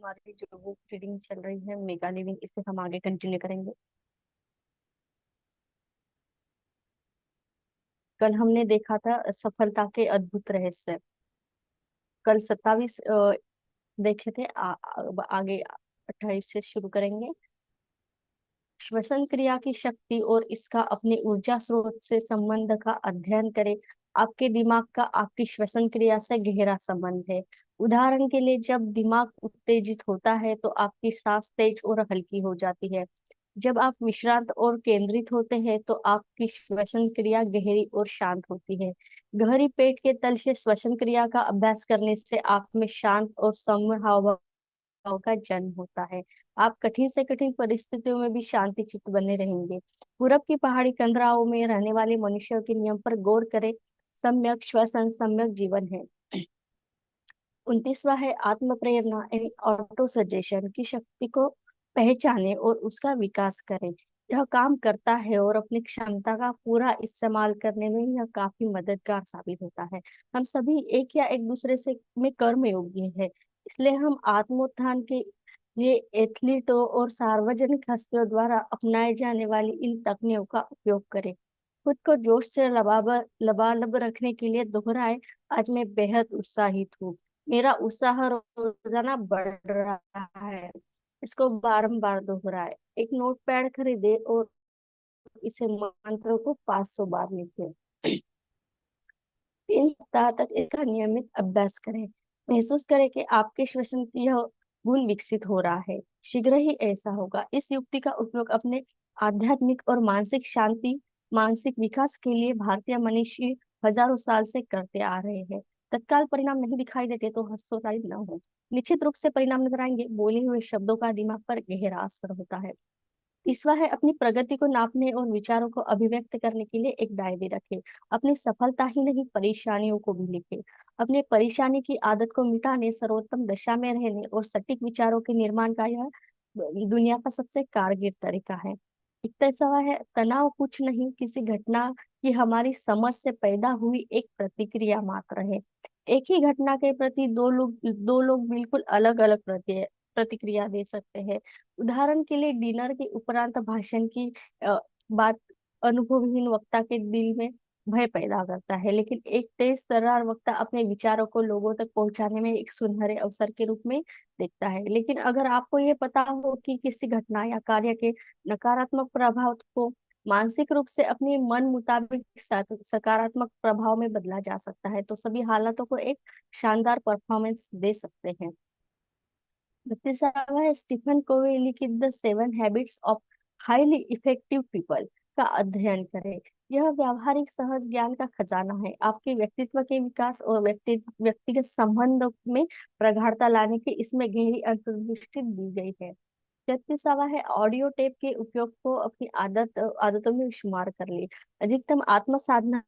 हमारी जो book reading चल रही है मेगा लिविंग, इसे हम आगे कंटिन्यू करेंगे। कल हमने देखा था सफलता के अद्भुत रहस्य। कल 27 देखे थे। अब आगे 28 से शुरू करेंगे। श्वसन क्रिया की शक्ति और इसका अपने ऊर्जा स्रोत से संबंध का अध्ययन करें। आपके दिमाग का आपकी श्वसन क्रिया से गहरा संबंध है। उदाहरण के लिए, जब दिमाग उत्तेजित होता है तो आपकी सांस तेज और हल्की हो जाती है। जब आप विश्रांत और केंद्रित होते हैं तो आपकी श्वसन क्रिया गहरी और शांत होती है। गहरी पेट के तल से श्वसन क्रिया का अभ्यास करने से आप में शांत और सौम्य हाव भाव का जन्म होता है। आप कठिन से कठिन परिस्थितियों में भी शांति चित्त बने रहेंगे। पूरब की पहाड़ी कंदराओं में रहने वाले मनुष्यों के नियम पर गौर करें। सम्यक श्वसन सम्यक जीवन है। 29वां है आत्म प्रेरणा यानी ऑटो सजेशन की शक्ति को पहचाने और उसका विकास करें। यह काम करता है और अपनी क्षमता का पूरा इस्तेमाल करने में यह काफी मददगार साबित होता है। हम सभी एक या एक दूसरे से में कर्म योग्य है, इसलिए हम आत्मोत्थान के लिए एथलीटों और सार्वजनिक हस्तियों द्वारा अपनाए जाने वाली इन तकनीकों का उपयोग करें। खुद को जोश से लबालब रखने के लिए दोहराए, आज मैं बेहद उत्साहित हूँ। मेरा उत्साह रोजाना बढ़ रहा है। इसको बारंबार दोहराए। एक नोटपैड खरीदे और इसे मंत्र को 500 बार लिखे। 3 सप्ताह तक इसका नियमित अभ्यास करें। महसूस करें कि आपके श्वसन की यह गुण विकसित हो रहा है। शीघ्र ही ऐसा होगा। इस युक्ति का उपयोग अपने आध्यात्मिक और मानसिक शांति, मानसिक विकास के लिए भारतीय मनीषी हजारों साल से करते आ रहे हैं। तत्काल परिणाम नहीं दिखाई देते तो हर्षोत्साहित न हो। निश्चित रूप से परिणाम नजर आएंगे। बोले हुए शब्दों का दिमाग पर गहरा असर होता है। तीसरा है अपनी प्रगति को नापने और विचारों को अभिव्यक्त करने के लिए एक डायरी रखें। अपनी सफलता ही नहीं, परेशानियों को भी लिखें। अपने परेशानी की आदत को मिटाने, सर्वोत्तम दशा में रहने और सटीक विचारों के निर्माण का यह दुनिया का सबसे कारगर तरीका है। 31वां है तनाव कुछ नहीं, किसी घटना की हमारी समझ से पैदा हुई एक प्रतिक्रिया मात्र है। एक ही घटना के प्रति दो लोग बिल्कुल अलग अलग प्रतिक्रिया दे सकते हैं। उदाहरण के लिए, डिनर के उपरांत भाषण की बात अनुभवहीन वक्ता के दिल में भय पैदा करता है, लेकिन एक तेज तर्रार वक्ता अपने विचारों को लोगों तक पहुंचाने में एक सुनहरे अवसर के रूप में देखता है। लेकिन अगर आपको ये पता हो कि किसी घटना या कार्य के नकारात्मक प्रभाव को मानसिक रूप से अपने मन मुताबिक सकारात्मक प्रभाव में बदला जा सकता है, तो सभी हालातों को एक शानदार परफॉर्मेंस दे सकते हैं। 32वां है स्टीफन कोवे लिखित the 7 habits of highly effective people का अध्ययन करें। यह व्यावहारिक सहज ज्ञान का खजाना है। आपके व्यक्तित्व के विकास और व्यक्तिगत संबंध में प्रगाढ़ता लाने की इसमें गहरी अंतर्दृष्टि दी गई है। 33वां है ऑडियो टेप के उपयोग को अपनी आदतों में शुमार कर ले। अधिकतम आत्म साधना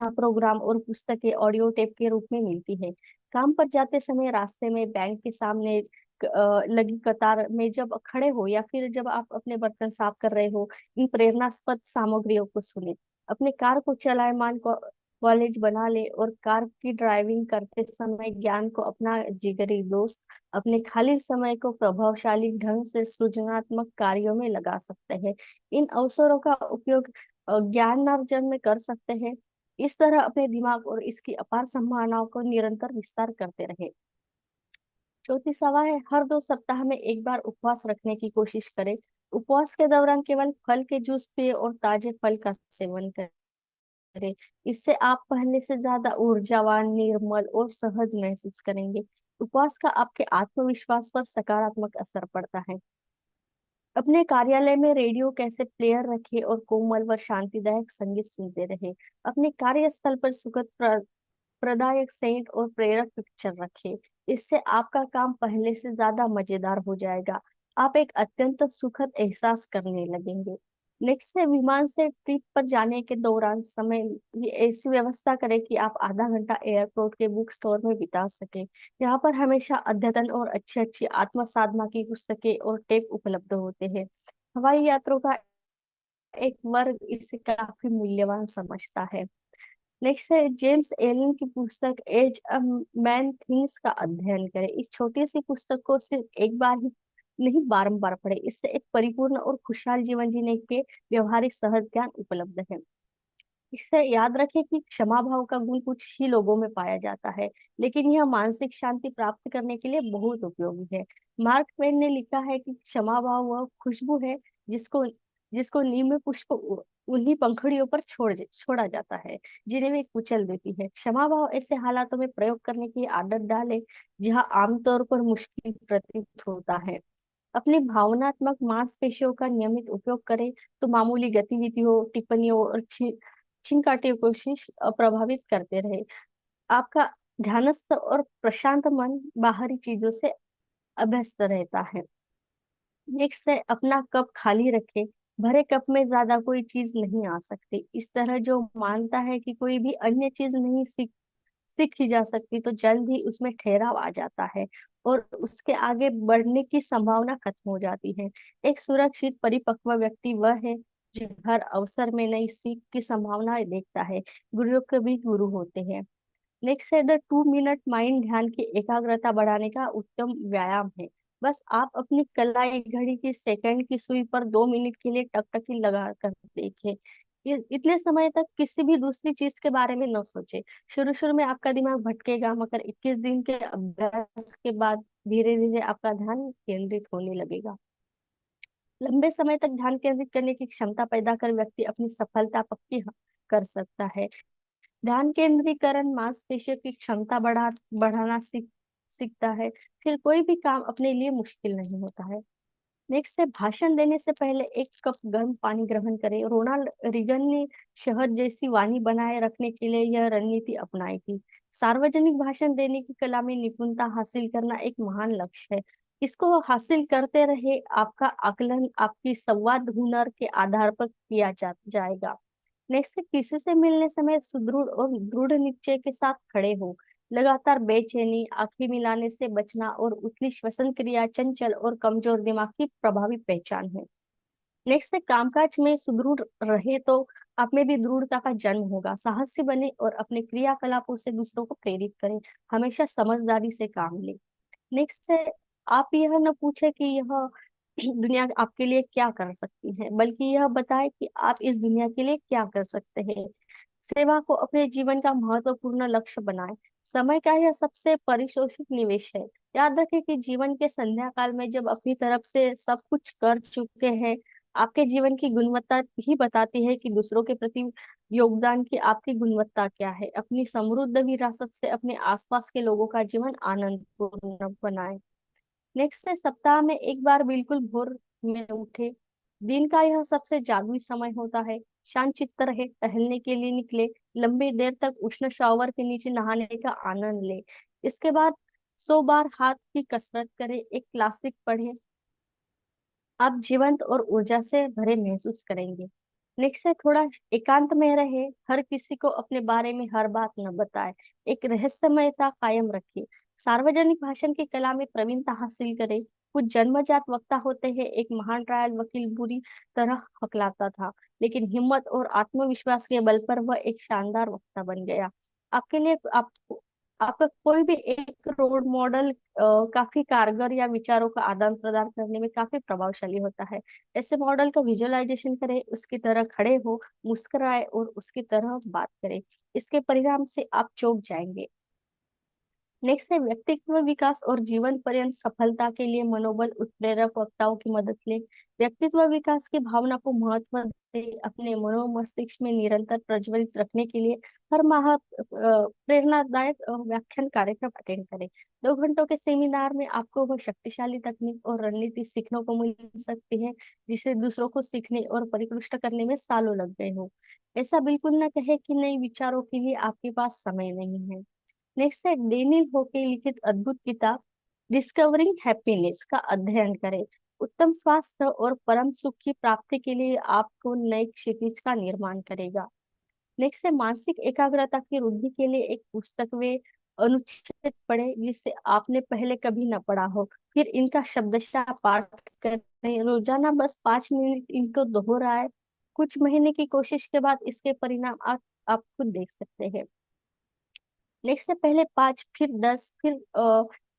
प्रोग्राम और पुस्तकें ऑडियो टेप के रूप में मिलती है। काम पर जाते समय, रास्ते में, बैंक के सामने लगी कतार में जब खड़े हो या फिर जब आप अपने बर्तन साफ कर रहे हो, इन प्रेरणास्पद सामग्रियों को सुने। अपने कार को चलायमान कॉलेज बना ले और कार की ड्राइविंग करते समय ज्ञान को अपना जिगरी दोस्त। अपने खाली समय को प्रभावशाली ढंग से सृजनात्मक कार्यों में लगा सकते हैं। इन अवसरों का उपयोग ज्ञानार्जन में कर सकते हैं। इस तरह अपने दिमाग और इसकी अपार संभावनाओं को निरंतर विस्तार करते रहे। 34वां है हर 2 सप्ताह में एक बार उपवास रखने की कोशिश करें। उपवास के दौरान केवल फल के जूस पिए और ताजे फल का सेवन करें। इससे आप पहले से ज्यादा ऊर्जावान, निर्मल और सहज महसूस करेंगे। उपवास का आपके आत्मविश्वास पर सकारात्मक असर पड़ता है। अपने कार्यालय में रेडियो कैसेट प्लेयर रखें और कोमल व शांतिदायक संगीत सुनते रहे। अपने कार्यस्थल पर सुखद प्रदायक सेंट और प्रेरक पिक्चर रखें। इससे आपका काम पहले से ज्यादा मजेदार हो जाएगा। आप एक अत्यंत सुखद एहसास करने लगेंगे। नेक्स्ट है विमान से ट्रिप पर जाने के दौरान समय ये ऐसी व्यवस्था करें कि आप आधा घंटा एयरपोर्ट के बुक स्टोर में बिता सकें। यहाँ पर हमेशा अद्यतन और अच्छी अच्छी आत्म साधना की पुस्तकें और टेप उपलब्ध होते हैं। हवाई यात्रों का एक वर्ग इसे काफी मूल्यवान समझता है। नेक्स्ट है जेम्स एलन की पुस्तक एज अ मैन थिंग्स का अध्ययन करें। इस छोटी सी पुस्तक को सिर्फ एक बार ही नहीं, बारंबार पढ़े। इससे एक परिपूर्ण और खुशहाल जीवन जीने के व्यवहारिक सहज ज्ञान उपलब्ध है। इससे याद रखें कि क्षमा भाव का गुण कुछ ही लोगों में पाया जाता है, लेकिन यह मानसिक शांति प्राप्त करने के लिए बहुत उपयोगी है। मार्क ट्वेन ने लिखा है कि क्षमा भाव वह खुशबू है जिसको जिसको नीम में पुष्प उन्हीं पंखुड़ियों पर छोड़ा जाता है जिन्हें वे कुचल देती है। क्षमा भाव ऐसे हालातों में प्रयोग करने की आदत डालें जहाँ आमतौर पर मुश्किल प्रतीत होता है। अपनी भावनात्मक मांसपेशियों का नियमित उपयोग करें, तो मामूली गतिविधियों, टिप्पणियों और छींकाटे कोशिश प्रभावित करते रहे। आपका ध्यानस्थ और प्रशांत मन बाहरी चीजों से अभ्यस्त रहता है। नेक्स्ट है अपना कप खाली रखें। भरे कप में ज्यादा कोई चीज नहीं आ सकती। इस तरह जो मानता है कि कोई भी अन्य चीज नहीं सीखी जा सकती, तो जल्द ही उसमें ठहराव आ जाता है और उसके आगे बढ़ने की संभावना खत्म हो जाती है। एक सुरक्षित परिपक्व व्यक्ति वह है जो हर अवसर में नई सीख की संभावना देखता है। गुरुओं के भी गुरु होते हैं। नेक्स्ट है द 2 मिनट माइंड। ध्यान की एकाग्रता बढ़ाने का उत्तम व्यायाम है। बस आप अपनी कलाई घड़ी की सेकंड की सुई पर 2 मिनट के लिए टकटकी लगा कर देखें। इतने समय तक किसी भी दूसरी चीज के बारे में न सोचे। शुरू शुरू में आपका दिमाग भटकेगा, मगर 21 दिन के अभ्यास के बाद धीरे धीरे आपका ध्यान केंद्रित होने लगेगा। लंबे समय तक ध्यान केंद्रित करने की क्षमता पैदा कर व्यक्ति अपनी सफलता पक्की कर सकता है। ध्यान केंद्रीकरण मांसपेशियों की क्षमता बढ़ाना सीखता है। फिर कोई भी काम अपने लिए मुश्किल नहीं होता है। नेक्स्ट है भाषण देने से पहले 1 कप गर्म पानी ग्रहण करें। रोनाल्ड रीगन ने शहद जैसी वाणी बनाए रखने के लिए यह रणनीति अपनाई थी। सार्वजनिक भाषण देने की कला में निपुणता हासिल करना एक महान लक्ष्य है। इसको हासिल करते रहे आपका आकलन आपकी संवाद हुनर के आधार पर किया जाएगा। नेक्स्ट है किसी से मिलने समय सुदृढ़ और दृढ़ निश्चय के साथ खड़े हो। लगातार बेचैनी, आंखें मिलाने से बचना और उथली श्वसन क्रिया चंचल और कमजोर दिमाग की प्रभावी पहचान है। नेक्स्ट है कामकाज में सुदृढ़ रहे तो आप में भी दृढ़ता का जन्म होगा। साहसी बने और अपने क्रियाकलापों से दूसरों को प्रेरित करें। हमेशा समझदारी से काम ले। नेक्स्ट है आप यह न पूछे कि यह दुनिया आपके लिए क्या कर सकती है, बल्कि यह बताए कि आप इस दुनिया के लिए क्या कर सकते हैं। सेवा को अपने जीवन का महत्वपूर्ण लक्ष्य बनाएं। समय का यह सबसे परिशोषित निवेश है। याद रखें कि जीवन के संध्या काल में जब अपनी तरफ से सब कुछ कर चुके हैं, आपके जीवन की गुणवत्ता ही बताती है कि दूसरों के प्रति योगदान की आपकी गुणवत्ता क्या है। अपनी समृद्ध विरासत से अपने आसपास के लोगों का जीवन आनंदपूर्ण बनाएं। नेक्स्ट है सप्ताह में एक बार बिल्कुल भोर में उठे। दिन का यह सबसे जादुई समय होता है। शांत चित्त रहे, टहलने के लिए निकले, लंबी देर तक उष्ण शावर के नीचे नहाने का आनंद ले। इसके बाद 100 बार हाथ की कसरत करें, एक क्लासिक पढ़े। आप जीवंत और ऊर्जा से भरे महसूस करेंगे। नेक्स्ट है थोड़ा एकांत में रहे। हर किसी को अपने बारे में हर बात न बताए। एक रहस्यमयता कायम रखिए। सार्वजनिक भाषण की कला में प्रवीणता हासिल करें। कुछ जन्मजात वक्ता होते हैं। एक महान ट्रायल वकील बुरी तरह हकलाता था, लेकिन हिम्मत और आत्मविश्वास के बल पर वह एक शानदार वक्ता बन गया। आपके लिए आपका कोई भी एक रोल मॉडल काफी कारगर या विचारों का आदान प्रदान करने में काफी प्रभावशाली होता है। ऐसे मॉडल का विजुअलाइजेशन करें, उसकी तरह खड़े हो, मुस्कुराए और उसकी तरह बात करें। इसके परिणाम से आप चौंक जाएंगे। नेक्स्ट है व्यक्तित्व विकास और जीवन पर्यंत सफलता के लिए मनोबल उत्प्रेरक वक्ताओं की मदद ले। व्यक्तित्व विकास की भावना को महत्व दे। अपने मनो मस्तिष्क में निरंतर प्रज्वलित रखने के लिए हर माह प्रेरणादायक व्याख्यान कार्यक्रम अटेंड करें। 2 घंटों के सेमिनार में आपको वह शक्तिशाली तकनीक और रणनीति सीखने को मिल सकती है जिसे दूसरों को सीखने और परिपुष्ट करने में सालों लग गए हो। ऐसा बिल्कुल न कहे कि नए विचारों के लिए आपके पास समय नहीं है। नेक्स्ट है डेनियल हो के लिखित अद्भुत किताब डिस्कवरिंग हैप्पीनेस का अध्ययन करें। उत्तम स्वास्थ्य और परम सुख की प्राप्ति के लिए आपको नए क्षितिज का निर्माण करेगा। नेक्स्ट है मानसिक एकाग्रता की वृद्धि के लिए एक पुस्तक वे अनुच्छेद पढ़े जिसे आपने पहले कभी न पढ़ा हो। फिर इनका शब्दशः पाठ करें। रोजाना बस 5 मिनट इनको दोहराए। कुछ महीने की कोशिश के बाद इसके परिणाम आप खुद देख सकते हैं। नेक्स्ट से पहले 5 फिर 10 फिर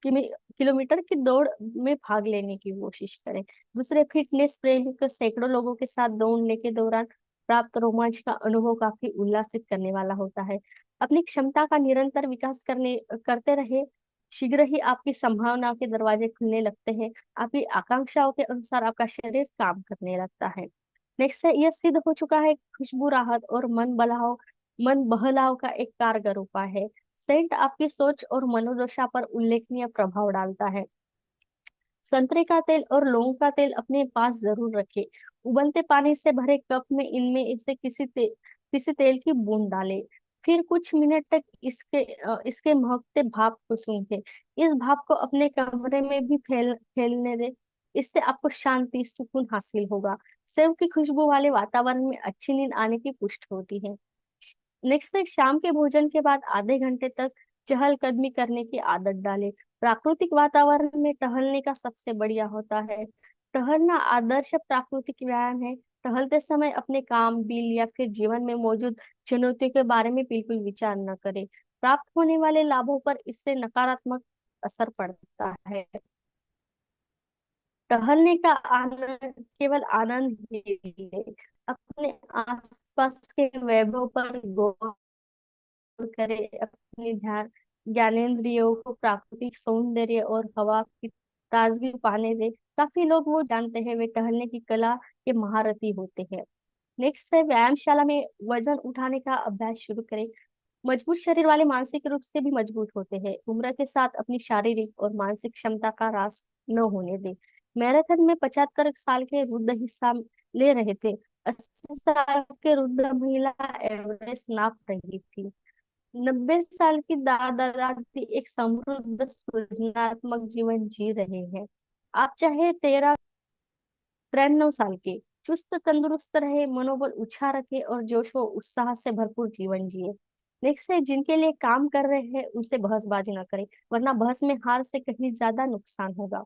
किलोमीटर की दौड़ में भाग लेने की कोशिश करें। दूसरे फिटनेस प्रेमी को सैकड़ों लोगों के साथ दौड़ने के दौरान प्राप्त रोमांच का अनुभव काफी उल्लासित करने वाला होता है। अपनी क्षमता का निरंतर विकास करते रहे, शीघ्र ही आपकी संभावनाओं के दरवाजे खुलने लगते हैं। आपकी आकांक्षाओं के अनुसार आपका शरीर काम करने लगता है। नेक्स्ट है, यह सिद्ध हो चुका है, खुशबू राहत और मन बहलाव का एक कारगर उपाय है। सेंट आपकी सोच और मनोदशा पर उल्लेखनीय प्रभाव डालता है। संतरे का तेल और लौंग का तेल अपने पास जरूर रखें। उबलते पानी से भरे कप में इनमें इसे किसी तेल की बूंद डालें। फिर कुछ मिनट तक इसके महकते भाप को सूंघें। इस भाप को अपने कमरे में भी फैलने दें। इससे आपको शांति सुकून हासिल होगा। सेब की खुशबू वाले वातावरण में अच्छी नींद आने की पुष्टि होती है। नेक्स्ट है, शाम के भोजन के बाद आधे घंटे तक चहलकदमी करने की आदत डालें। प्राकृतिक वातावरण में टहलने का सबसे बढ़िया होता है। टहलना आदर्श प्राकृतिक व्यायाम है। टहलते समय अपने काम, बिल या फिर जीवन में मौजूद चुनौतियों के बारे में बिल्कुल विचार न करें। प्राप्त होने वाले लाभों पर इससे नकारात्मक असर पड़ता है। टहलने का आनंद केवल आनंद ही ले, अपने आसपास के वैभव पर गौर करे। अपने ध्यान ज्ञानेंद्रियों को प्राकृतिक सौंदर्य और हवा की ताजगी पाने दे। काफी लोग वो जानते हैं, वे टहलने की कला के महारथी होते हैं। नेक्स्ट है, व्यायामशाला में वजन उठाने का अभ्यास शुरू करें। मजबूत शरीर वाले मानसिक रूप से भी मजबूत होते हैं। उम्र के साथ अपनी शारीरिक और मानसिक क्षमता का ह्रास न होने दें। मैराथन में 75 साल के वृद्ध हिस्सा ले रहे थे। 80 साल के वृद्ध महिला एवरेस्ट नाप रही थी। 90 साल की दादा दादी एक समृद्ध सृजनात्मक जीवन जी रहे हैं। आप चाहे 93 साल के चुस्त तंदुरुस्त रहे, मनोबल ऊंचा रखे और जोश व उत्साह से भरपूर जीवन जिए। नेक्स्ट है, जिनके लिए काम कर रहे हैं उनसे बहसबाजी ना करें, वरना बहस में हार से कहीं ज्यादा नुकसान होगा।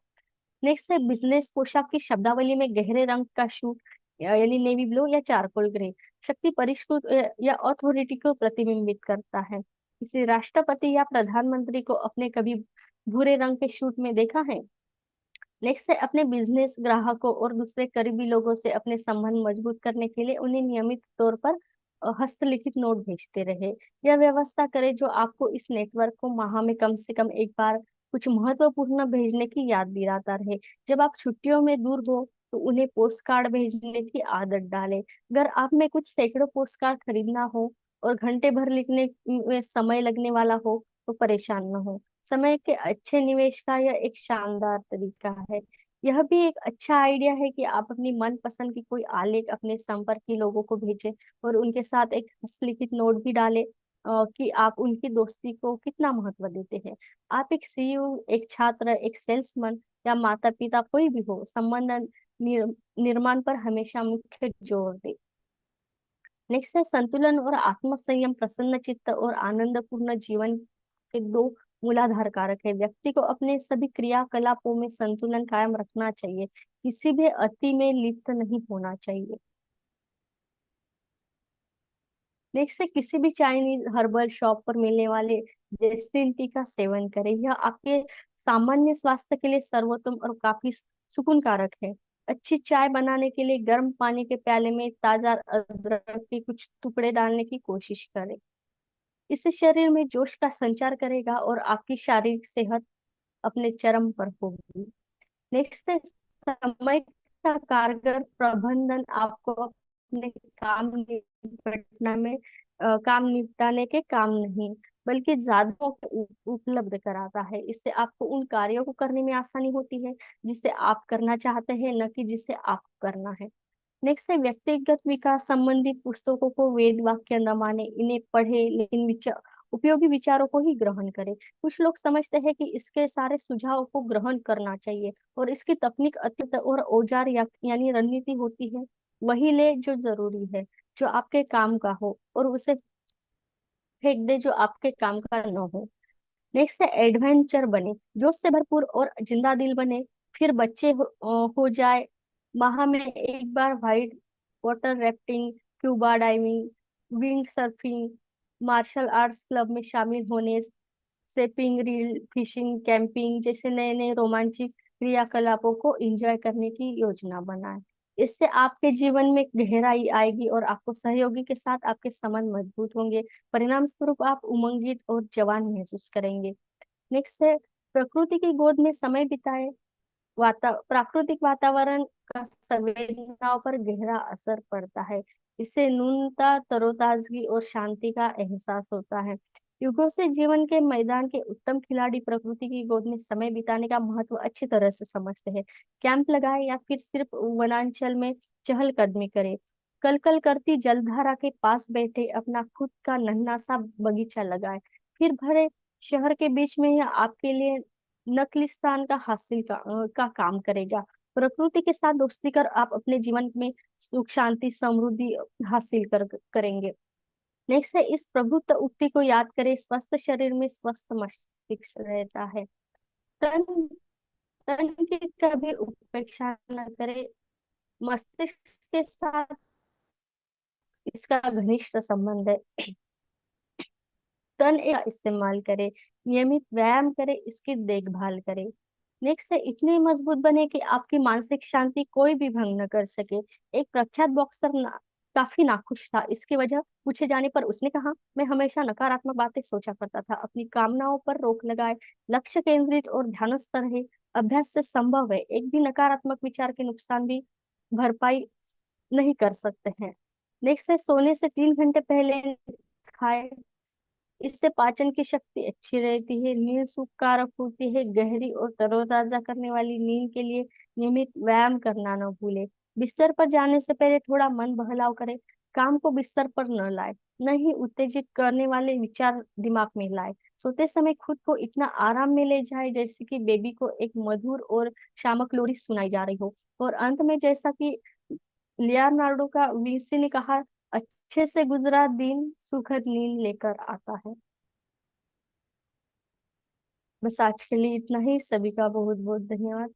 नेक्स्ट है, बिजनेस पोशाक की शब्दावली में गहरे रंग का सूट यानी नेवी ब्लू या चारकोल ग्रे शक्ति, परिष्कृत या अथॉरिटी को प्रतिबिंबित करता है। किसी राष्ट्रपति या प्रधानमंत्री को अपने कभी भूरे रंग के सूट में देखा है? नेक्स्ट है, अपने बिजनेस ग्राहकों और दूसरे करीबी लोगों से अपने संबंध मजबूत करने के लिए उन्हें नियमित तौर पर हस्तलिखित नोट भेजते रहे। यह व्यवस्था करें जो आपको इस नेटवर्क को माह में कम से कम एक बार कुछ महत्वपूर्ण भेजने की याद दिलाता रहे। जब आप छुट्टियों में दूर हो तो उन्हें पोस्ट कार्ड भेजने की आदत डालें। अगर आप में कुछ सैकड़ों पोस्ट कार्ड खरीदना हो और घंटे भर लिखने में समय लगने वाला हो तो परेशान न हो। समय के अच्छे निवेश का यह एक शानदार तरीका है। यह भी एक अच्छा आइडिया है कि आप अपनी मनपसंद की कोई आलेख अपने संपर्की लोगों को भेजें और उनके साथ एक हस्तलिखित नोट भी डालें कि आप उनकी दोस्ती को कितना महत्व देते हैं। आप एक सीईओ, एक छात्र, एक सेल्समैन या माता पिता कोई भी हो, संबंध निर्माण पर हमेशा मुख्य जोर दे। नेक्स्ट है, संतुलन और आत्मसंयम प्रसन्न चित्त और आनंदपूर्ण जीवन के दो मूलाधार कारक है। व्यक्ति को अपने सभी क्रियाकलापों में संतुलन कायम रखना चाहिए, किसी भी अति में लिप्त नहीं होना चाहिए। नेक्स्ट है, किसी भी चाइनीज हर्बल शॉप पर मिलने वाले जेस्टिन टी का सेवन करें। यह आपके सामान्य स्वास्थ्य के लिए सर्वोत्तम और काफी सुकून कारक है। अच्छी चाय बनाने के लिए गर्म पानी के प्याले में ताजा अदरक के कुछ टुकड़े डालने की कोशिश करें। इससे शरीर में जोश का संचार करेगा और आपकी शारीरिक सेहत अपने चरम पर होगी। नेक्स्ट है, समय का कारगर प्रबंधन आपको अपने काम निपटाने के काम नहीं बल्कि ज्यादा उपलब्ध कराता है। इससे आपको उन कार्यों को करने में आसानी होती है जिसे आप करना चाहते हैं, न कि जिसे आपको करना है। नेक्स्ट है, व्यक्तिगत विकास संबंधी पुस्तकों को वेद वाक्य न माने, इन्हें पढ़े लेकिन उपयोगी विचारों को ही ग्रहण करें। कुछ लोग समझते हैं कि इसके सारे सुझावों को ग्रहण करना चाहिए और इसकी तकनीक अत्यंत और औजार यानी रणनीति होती है। वही ले जो जरूरी है, जो आपके काम का हो, और उसे फेंक दे जो आपके काम का न हो। नेक्स्ट है, एडवेंचर बने, जोश से भरपूर और जिंदा दिल बने। फिर बच्चे हो जाए, माह में एक बार white water rafting, scuba diving, wind surfing, martial arts club में शामिल होने, सेपिंग, रील फिशिंग, कैंपिंग जैसे नए नए रोमांचक क्रियाकलापों को एंजॉय करने की योजना बनाएं। इससे आपके जीवन में गहराई आएगी और आपको सहयोगी के साथ आपके संबंध मजबूत होंगे। परिणाम स्वरूप आप उमंगित और जवान महसूस करेंगे। नेक्स्ट है, प्रकृति की गोद में समय बिताए। प्राकृतिक वातावरण का संवेदनाओं पर गहरा असर पड़ता है। इससे न्यूनता, तरोताजगी और शांति का एहसास होता है। युगों से जीवन के मैदान के उत्तम खिलाड़ी प्रकृति की गोद में समय बिताने का महत्व अच्छी तरह से समझते हैं। कैंप लगाए या फिर सिर्फ वनांचल में चहलकदमी करे, कल कल करती जलधारा के पास बैठे अपना खुद का नन्हा सा बगीचा लगाए, फिर भरे शहर के बीच में यह आपके लिए नकलिस्तान का का काम करेगा। प्रकृति के साथ दोस्ती कर आप अपने जीवन में सुख, शांति, समृद्धि हासिल करेंगे। नेक्स्ट है, इस प्रभुत्व उक्ति को याद करें। स्वस्थ शरीर में स्वस्थ मस्तिष्क रहता है। तन तन की कभी उपेक्षा न करें। मस्तिष्क के साथ इसका घनिष्ठ संबंध है। तन का इस्तेमाल करें, नियमित व्यायाम करें, इसकी देखभाल करें। नेक्स्ट है, इतने मजबूत बने कि आपकी मानसिक शांति कोई भी भंग न कर सके। एक प्रख्यात बॉक्सर काफी नाखुश था। इसकी वजह पूछे जाने पर उसने कहा, मैं हमेशा नकारात्मक बातें सोचा करता था। अपनी कामनाओं पर रोक लगाए, लक्ष्य केंद्रित और ध्यानस्थ रहे। अभ्यास से संभव है। एक भी नकारात्मक विचार के नुकसान भी भरपाई नहीं कर सकते हैं। नेक्स्ट है, सोने से 3 घंटे पहले खाए। इससे पाचन की शक्ति अच्छी रहती है, नींद सुखकारक होती है। गहरी और तरोताजा करने वाली नींद के लिए नियमित व्यायाम करना न भूले। बिस्तर पर जाने से पहले थोड़ा मन बहलाव करें। काम को बिस्तर पर न लाए, न ही उत्तेजित करने वाले विचार दिमाग में लाए। सोते समय खुद को इतना आराम में ले जाए जैसे कि बेबी को एक मधुर और शामक लोरी सुनाई जा रही हो। और अंत में, जैसा कि लियोनार्डो का विंसी ने कहा, अच्छे से गुजरा दिन सुखद नींद लेकर आता है। बस आज के लिए इतना ही। सभी का बहुत बहुत धन्यवाद।